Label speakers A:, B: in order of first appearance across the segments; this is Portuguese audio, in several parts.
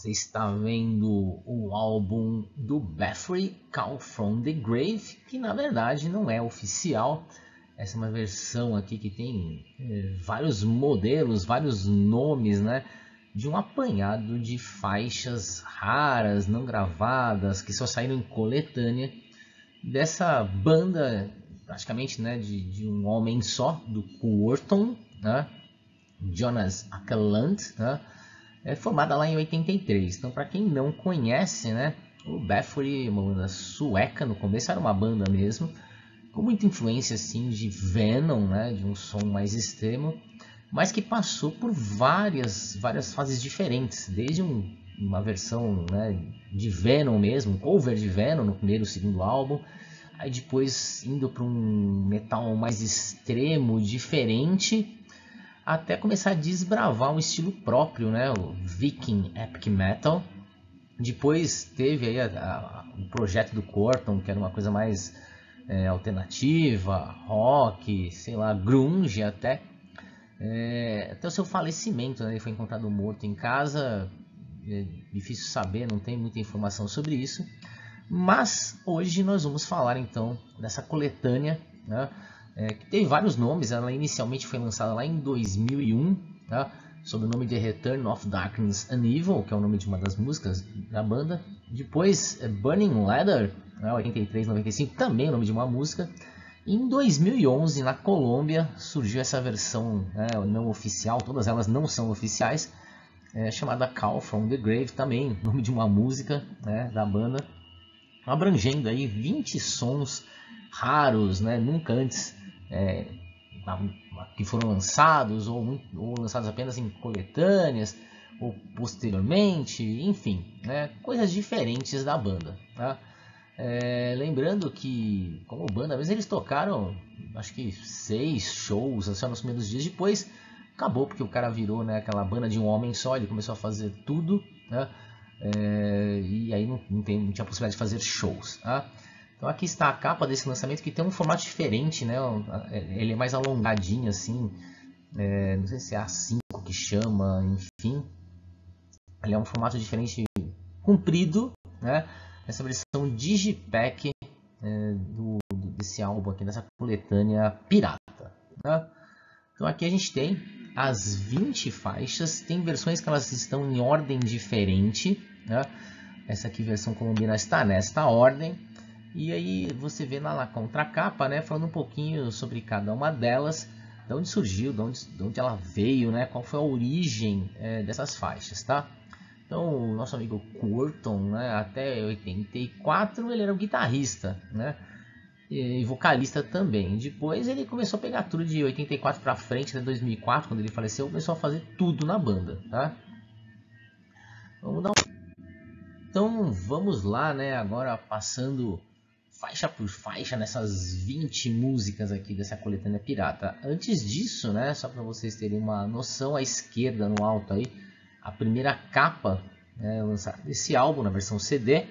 A: Você está vendo o álbum do Bathory, Call from the Grave, que na verdade não é oficial. Essa é uma versão aqui que tem vários modelos, vários nomes, né? De um apanhado de faixas raras, não gravadas, que só saíram em coletânea dessa banda, praticamente, né, de um homem só, do Quorthon, né? Jonas Åkerlund, né? Formada lá em 83. Então, para quem não conhece, né, o Bathory é uma banda sueca. No começo era uma banda mesmo, com muita influência assim de Venom, né, de um som mais extremo, mas que passou por várias fases diferentes, desde uma versão, né, de Venom mesmo, um cover de Venom no primeiro e segundo álbum, aí depois indo para um metal mais extremo, diferente, até começar a desbravar um estilo próprio, né, o Viking Epic Metal. Depois teve aí o projeto do Quorthon, que era uma coisa mais alternativa, rock, sei lá, grunge até. Até o seu falecimento, né? Ele foi encontrado morto em casa. É difícil saber, não tem muita informação sobre isso. Mas hoje nós vamos falar então dessa coletânea, né? Que teve vários nomes. Ela inicialmente foi lançada lá em 2001, tá? Sob o nome de Return of Darkness and Evil, que é o nome de uma das músicas da banda. Depois Burning Leather, né? 83-95, também é o nome de uma música. E em 2011, na Colômbia, surgiu essa versão, né, não oficial, todas elas não são oficiais, chamada Call from the Grave, também nome de uma música, né, da banda, abrangendo aí 20 sons raros, né, nunca antes que foram lançados, ou lançados apenas em coletâneas, ou posteriormente, enfim, né, coisas diferentes da banda, tá? Lembrando que, como banda mesmo, eles tocaram acho que 6 shows assim, nos primeiros dias. Depois acabou porque o cara virou, né, aquela banda de um homem só. Ele começou a fazer tudo, né? E aí não tinha possibilidade de fazer shows, tá? Então aqui está a capa desse lançamento, que tem um formato diferente, né? Ele é mais alongadinho assim, não sei se é A5 que chama, enfim. Ele é um formato diferente, comprido, né? Essa versão Digipack desse álbum aqui, dessa coletânea pirata, né? Então aqui a gente tem as 20 faixas. Tem versões que elas estão em ordem diferente, né? Essa aqui, versão colombiana, está nesta ordem. E aí você vê na contracapa, né, falando um pouquinho sobre cada uma delas, de onde surgiu, de onde ela veio, né, qual foi a origem dessas faixas, tá? Então, o nosso amigo Quorthon, né, até 84 ele era o guitarrista, né, e vocalista também. Depois ele começou a pegar tudo de 84 para frente, até 2004, quando ele faleceu, começou a fazer tudo na banda, tá? Então vamos lá, né, agora passando faixa por faixa nessas 20 músicas aqui dessa coletânea pirata. Antes disso, né, só para vocês terem uma noção, à esquerda no alto aí, a primeira capa lançada desse álbum na versão CD.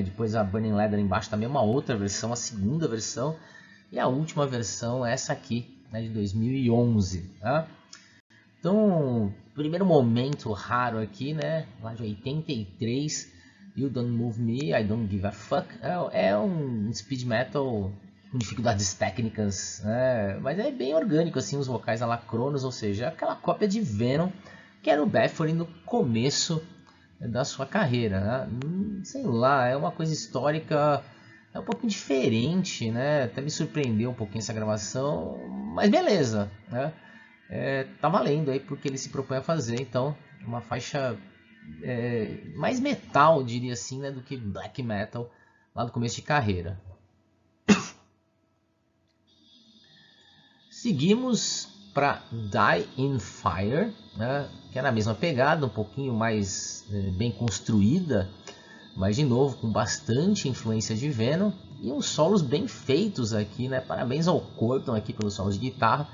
A: Depois a Burning Leather embaixo também, uma outra versão, a segunda versão, e a última versão, essa aqui, né, de 2011. Tá? Então, primeiro momento raro aqui, né, lá de 83, You Don't Move Me, I Don't Give a Fuck. É um speed metal com dificuldades técnicas, né, mas é bem orgânico assim, os vocais a la Cronos, ou seja, aquela cópia de Venom que era o Bathory no começo da sua carreira, né? Sei lá, é uma coisa histórica, é um pouquinho diferente, né? Até me surpreendeu um pouquinho essa gravação, mas beleza, né? Tá valendo aí porque ele se propõe a fazer, então uma faixa mais metal, diria assim, né, do que black metal lá do começo de carreira. Seguimos para Die in Fire, né, que é na mesma pegada, um pouquinho mais bem construída, mas de novo com bastante influência de Venom e uns solos bem feitos aqui, né? Parabéns ao Quorthon aqui pelos solos de guitarra.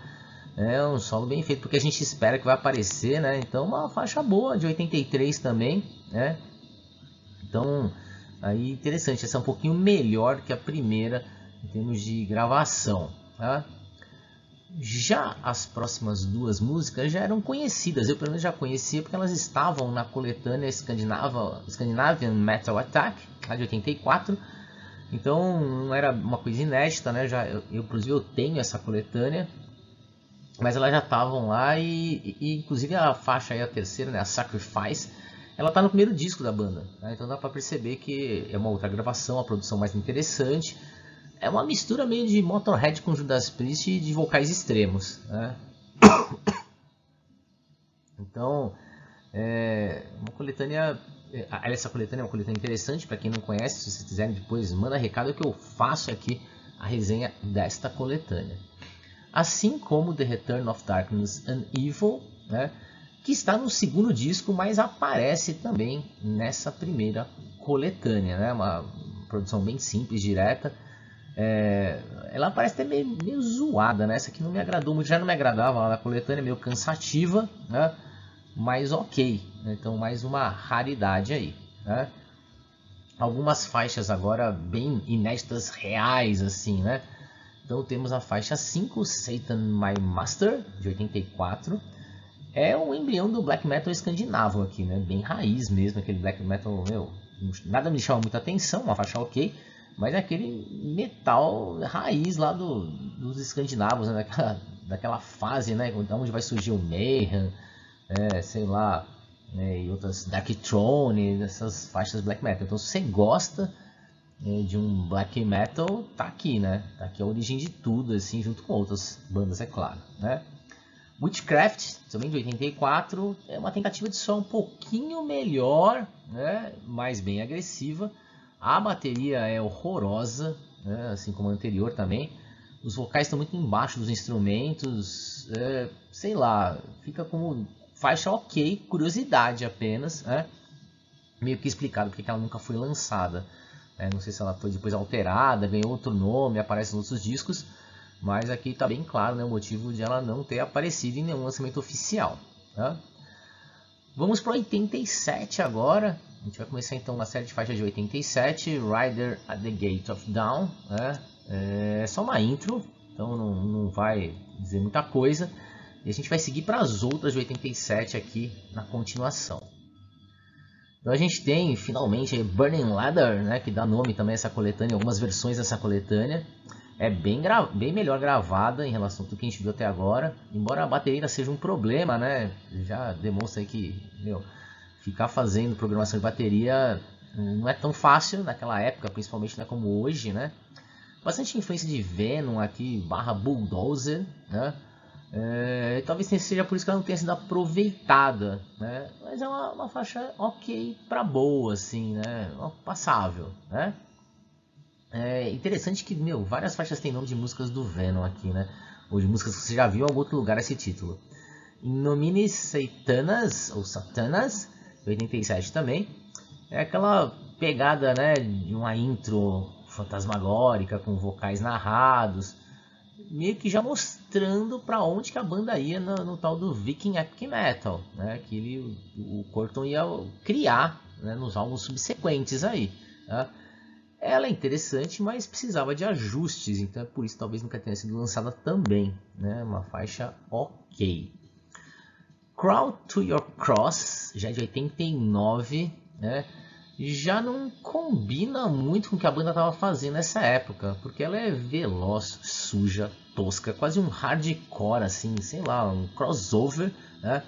A: É um solo bem feito porque a gente espera que vai aparecer, né? Então uma faixa boa de 83 também, né? Então aí interessante, essa é um pouquinho melhor que a primeira em termos de gravação, tá? Já as próximas duas músicas já eram conhecidas, eu pelo menos já conhecia porque elas estavam na coletânea Scandinavian Metal Attack, lá de 84. Então não era uma coisa inédita, né? Inclusive eu tenho essa coletânea, mas elas já estavam lá e inclusive a faixa aí, a terceira, né, a Sacrifice, ela tá no primeiro disco da banda, né? Então dá para perceber que é uma outra gravação, a produção mais interessante. É uma mistura meio de Motorhead com Judas Priest e de vocais extremos, né? Então, uma coletânea. Essa coletânea é uma coletânea interessante para quem não conhece. Se vocês quiserem depois, manda recado que eu faço aqui a resenha desta coletânea. Assim como The Return of Darkness and Evil, né, que está no segundo disco, mas aparece também nessa primeira coletânea, né? Uma produção bem simples, direta. Ela parece até meio zoada, né? Essa aqui não me agradou muito, já não me agradava lá na coletânea, meio cansativa, né? Mas ok, né? Então mais uma raridade aí, né? Algumas faixas agora bem inéditas, reais, assim, né? Então temos a faixa 5, Satan My Master, de 84. É um embrião do black metal escandinavo aqui, né? Bem raiz mesmo, aquele black metal, nada me chama muita atenção, uma faixa ok. Mas é aquele metal raiz lá dos escandinavos, né? daquela fase, né? Onde vai surgir o Mayhem, sei lá, né? E outras Dark Throne, essas faixas black metal. Então, se você gosta de um black metal, tá aqui, né? Tá aqui a origem de tudo, assim, junto com outras bandas, é claro, né? Witchcraft, também de 84, é uma tentativa de som um pouquinho melhor, né? Mais bem agressiva. A bateria é horrorosa, né? Assim como a anterior também. Os vocais estão muito embaixo dos instrumentos, sei lá, fica como faixa ok, curiosidade apenas, né? Meio que explicado porque ela nunca foi lançada. Não sei se ela foi depois alterada, ganhou outro nome, aparece nos outros discos, mas aqui está bem claro, né, o motivo de ela não ter aparecido em nenhum lançamento oficial. Tá? Vamos para 87 agora. A gente vai começar então uma série de faixas de 87, Rider at the Gate of Dawn. Né? É só uma intro, então não vai dizer muita coisa. E a gente vai seguir para as outras de 87 aqui na continuação. Então a gente tem finalmente Burning Ladder, né, que dá nome também a essa coletânea, algumas versões dessa coletânea. É bem melhor gravada em relação a tudo que a gente viu até agora. Embora a bateria seja um problema, né? Já demonstra aí que ficar fazendo programação de bateria não é tão fácil naquela época, principalmente não é como hoje, né? Bastante influência de Venom aqui, / Bulldozer, né? Talvez seja por isso que ela não tenha sido aproveitada, né? Mas é uma faixa ok para boa, assim, né? Passável, né? É interessante que, várias faixas têm nome de músicas do Venom aqui, né? Ou de músicas que você já viu em algum outro lugar esse título. In Nomine Satanas, ou Satanas, 87 também. É aquela pegada, né, de uma intro fantasmagórica, com vocais narrados. Meio que já mostrando para onde que a banda ia no tal do Viking Epic Metal, né? Que o Corton ia criar, né, nos álbuns subsequentes aí, tá? Ela é interessante, mas precisava de ajustes, então é por isso talvez nunca tenha sido lançada também, né? Uma faixa ok. Crawl to Your Cross, já de 89, né? Já não combina muito com o que a banda estava fazendo nessa época, porque ela é veloz, suja, tosca, quase um hardcore, assim, sei lá, um crossover, né?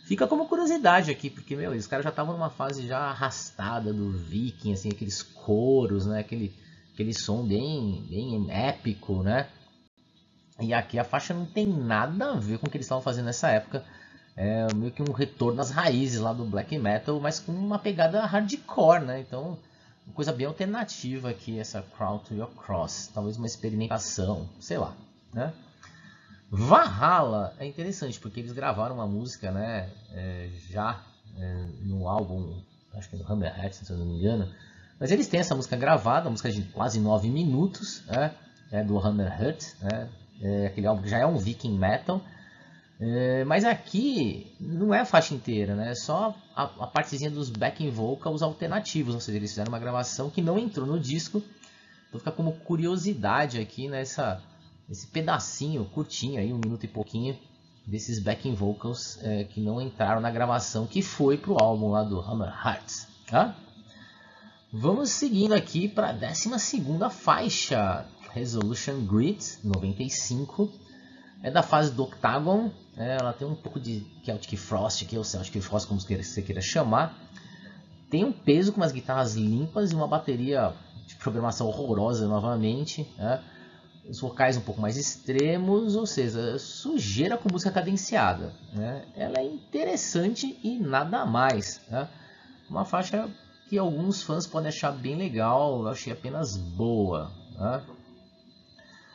A: Fica como curiosidade aqui, porque, os caras já estavam numa fase já arrastada do Viking, assim, aqueles coros, né? Aquele som bem épico, né? E aqui a faixa não tem nada a ver com o que eles estavam fazendo nessa época. É meio que um retorno às raízes lá do black metal, mas com uma pegada hardcore, né? Então, uma coisa bem alternativa aqui, essa Crawl to Your Cross. Talvez uma experimentação, sei lá, né? Valhalla é interessante porque eles gravaram uma música, né, no álbum, acho que é do Hammerhead, se eu não me engano, mas eles têm essa música gravada, uma música de quase 9 minutos, né, do Hammerhead, né, aquele álbum que já é um Viking Metal, mas aqui não é a faixa inteira, né, é só a partezinha dos backing vocals alternativos, ou seja, eles fizeram uma gravação que não entrou no disco, então fica como curiosidade aqui nessa esse pedacinho curtinho aí, 1 minuto e pouquinho, desses backing vocals que não entraram na gravação que foi pro álbum lá do Hammer Hearts, tá? Vamos seguindo aqui para a 12ª faixa, Resolution Grid 95, é da fase do Octagon, ela tem um pouco de Celtic Frost, que é o Celtic Frost como você queira chamar, tem um peso com umas guitarras limpas e uma bateria de programação horrorosa novamente, né? Os vocais um pouco mais extremos, ou seja, sujeira com música cadenciada, né? Ela é interessante e nada mais, né? Uma faixa que alguns fãs podem achar bem legal, eu achei apenas boa, né?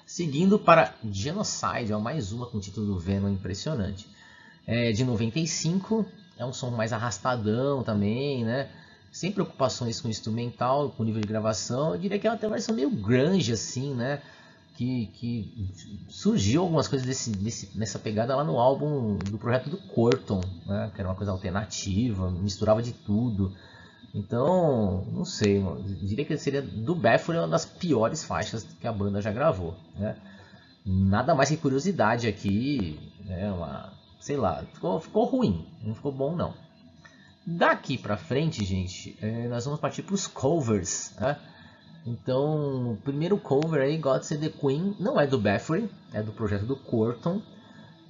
A: Seguindo para Genocide, mais uma com o título do Venom impressionante. É de 95, é um som mais arrastadão também, né? Sem preocupações com o instrumental, com o nível de gravação. Eu diria que é uma versão meio grunge assim, né? Que surgiu algumas coisas nessa pegada lá no álbum do projeto do Corton, né? Que era uma coisa alternativa, misturava de tudo. Então, não sei, eu diria que seria do Bathory uma das piores faixas que a banda já gravou, né? Nada mais que curiosidade aqui, né? Sei lá, ficou ruim, não ficou bom não. Daqui pra frente, gente, nós vamos partir para os covers, né? Então, o primeiro cover aí, God Save the Queen, não é do Bathory, é do projeto do Corton.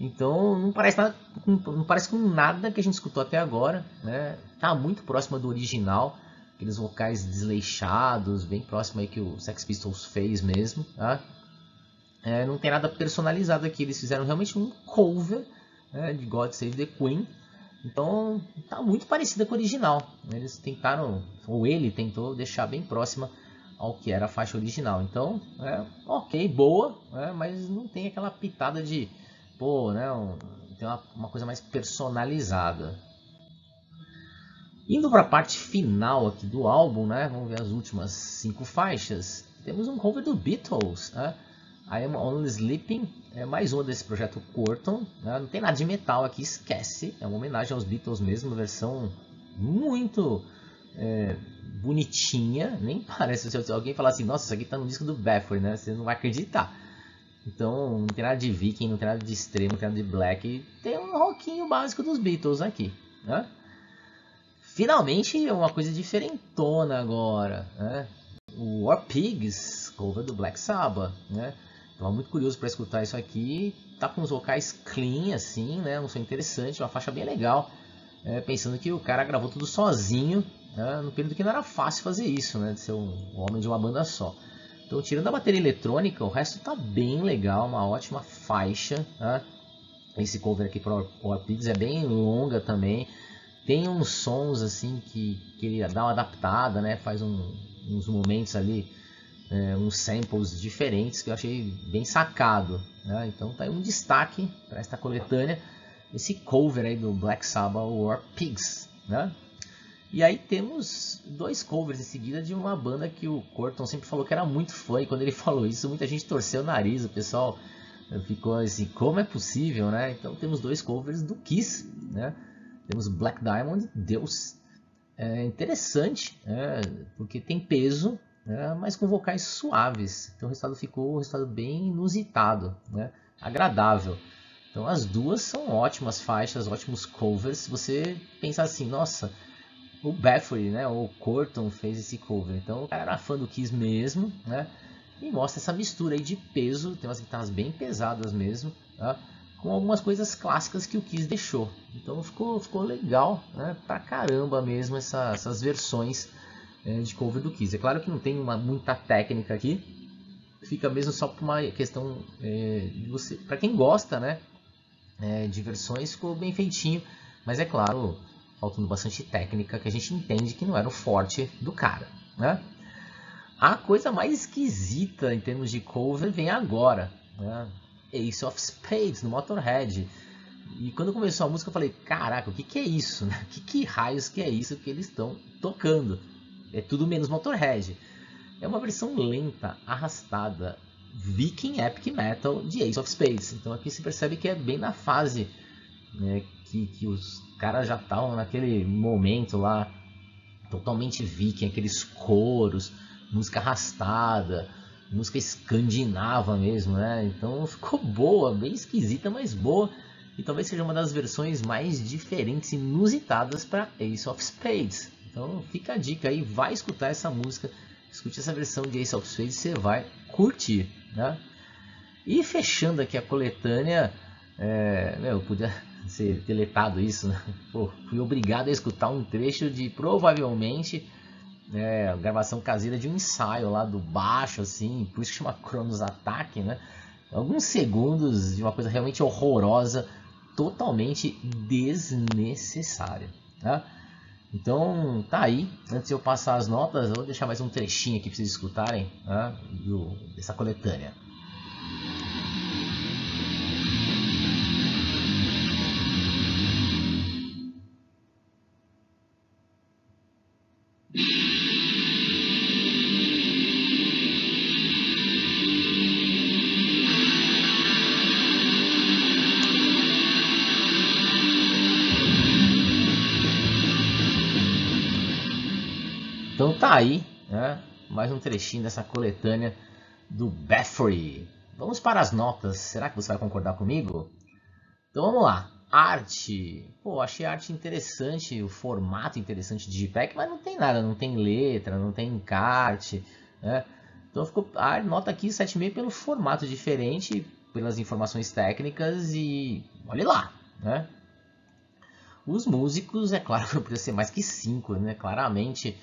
A: Então não parece com nada que a gente escutou até agora, né? Tá muito próxima do original, aqueles vocais desleixados, bem próximo aí que o Sex Pistols fez mesmo, tá? Não tem nada personalizado aqui, eles fizeram realmente um cover, né, de God Save the Queen. Então tá muito parecida com o original. Eles tentaram, ou ele tentou deixar bem próxima ao que era a faixa original. Então, ok, boa, mas não tem aquela pitada de pô, né, tem uma coisa mais personalizada. Indo para a parte final aqui do álbum, né, vamos ver as últimas 5 faixas. Temos um cover do Beatles, né, I Am Only Sleeping, é mais uma desse projeto Corton, né, não tem nada de metal aqui, esquece, é uma homenagem aos Beatles mesmo, uma versão muito bonitinha, nem parece, se alguém falar assim, nossa, isso aqui tá no disco do Bathory, né, você não vai acreditar. Então não tem nada de Viking, não tem nada de extremo, não tem nada de black. Tem um rockinho básico dos Beatles aqui, né? Finalmente uma coisa diferentona agora, né? O War Pigs, cover do Black Sabbath, né? Tava muito curioso para escutar isso aqui. Tá com os vocais clean assim, né? Um som interessante, uma faixa bem legal. Pensando que o cara gravou tudo sozinho, né? No período que não era fácil fazer isso, né? De ser um homem de uma banda só. Então, tirando a bateria eletrônica, o resto tá bem legal, uma ótima faixa, né? Esse cover aqui para o War Pigs é bem longa também. Tem uns sons assim que ele dá uma adaptada, né? Faz uns momentos ali, uns samples diferentes que eu achei bem sacado, né? Então tá aí um destaque para esta coletânea, esse cover aí do Black Sabbath, War Pigs, né? E aí temos 2 covers em seguida de uma banda que o Corton sempre falou que era muito fã, e quando ele falou isso muita gente torceu o nariz, o pessoal ficou assim, como é possível, né? Então temos 2 covers do Kiss, né? Temos Black Diamond, Deus, interessante, porque tem peso, mas com vocais suaves, então o resultado ficou um resultado bem inusitado, né? Agradável. Então as duas são ótimas faixas, ótimos covers. Se você pensar assim, nossa, o Bathory, né, o Corton fez esse cover, então o cara era fã do Kiss mesmo, né, e mostra essa mistura aí de peso, tem umas guitarras bem pesadas mesmo, tá, com algumas coisas clássicas que o Kiss deixou. Então ficou legal, né, pra caramba mesmo essas versões de cover do Kiss. É claro que não tem muita técnica aqui, fica mesmo só por uma questão de você, para quem gosta, né, de versões, ficou bem feitinho, mas é claro, faltando bastante técnica, que a gente entende que não era o forte do cara, né? A coisa mais esquisita em termos de cover vem agora, né? Ace of Spades, no Motorhead. E quando começou a música eu falei, caraca, o que é isso? Que raios que é isso que eles estão tocando? É tudo menos Motorhead. É uma versão lenta, arrastada, Viking Epic Metal de Ace of Spades. Então aqui se percebe que é bem na fase, né, que os caras já estavam naquele momento lá, totalmente Viking, aqueles coros, música arrastada, música escandinava mesmo, né? Então ficou boa, bem esquisita, mas boa. E talvez seja uma das versões mais diferentes e inusitadas para Ace of Spades. Então fica a dica aí, vai escutar essa música, escute essa versão de Ace of Spades, você vai curtir, né? E fechando aqui a coletânea, eu podia ser deletado isso, né? Pô, fui obrigado a escutar um trecho de provavelmente a gravação caseira de um ensaio lá do baixo, assim, por isso que chama Cronos Attack, né? Alguns segundos de uma coisa realmente horrorosa, totalmente desnecessária, né? Então tá aí, antes de eu passar as notas, eu vou deixar mais um trechinho aqui para vocês escutarem, né, dessa coletânea. Então tá aí, né, mais um trechinho dessa coletânea do Bathory. Vamos para as notas, será que você vai concordar comigo? Então vamos lá, arte. Pô, achei a arte interessante, o formato interessante de JPEG, mas não tem nada, não tem letra, não tem encarte, né? Então ficou a nota aqui 7,5 pelo formato diferente, pelas informações técnicas e olha lá, né? Os músicos, é claro que não podia ser mais que 5, né? Claramente,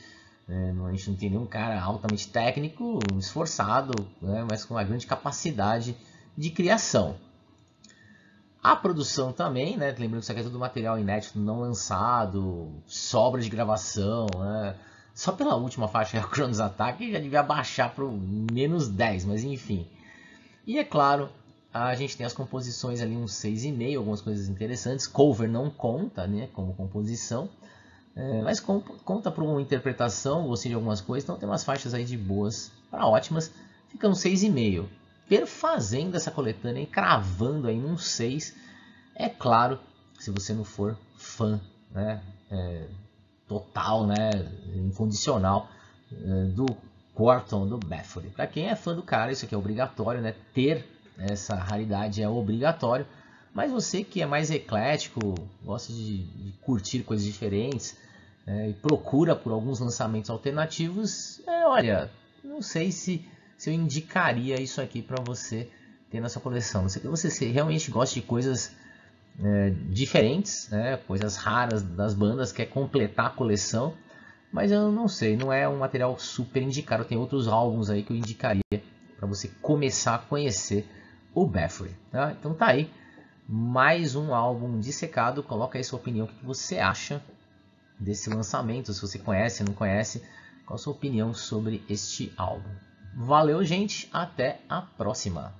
A: a gente não tem nenhum cara altamente técnico, esforçado, né? Mas com uma grande capacidade de criação. A produção também, né? Lembrando que isso aqui é tudo material inédito, não lançado, sobra de gravação, né? Só pela última faixa, a Cronos Attack, já devia baixar para o -10, mas enfim. E é claro, a gente tem as composições ali, uns 6,5, algumas coisas interessantes. Cover não conta, né, como composição, mas conta para uma interpretação, gostei de algumas coisas, então tem umas faixas aí de boas para ótimas, fica um 6,5. Perfazendo essa coletânea e cravando aí num 6, é claro, se você não for fã, né, total, né, incondicional do Quorthon, do Bathory. Para quem é fã do cara, isso aqui é obrigatório, né, ter essa raridade é obrigatório, mas você que é mais eclético, gosta de curtir coisas diferentes, e procura por alguns lançamentos alternativos, olha, não sei se eu indicaria isso aqui para você ter na sua coleção. Não sei que você realmente gosta de coisas diferentes, né, coisas raras das bandas, quer completar a coleção, mas eu não sei, não é um material super indicado. Tem outros álbuns aí que eu indicaria para você começar a conhecer o Bathory, tá? Então tá aí, mais um álbum dissecado. Coloca aí sua opinião, o que você acha desse lançamento, se você conhece, não conhece, qual a sua opinião sobre este álbum. Valeu, gente, até a próxima!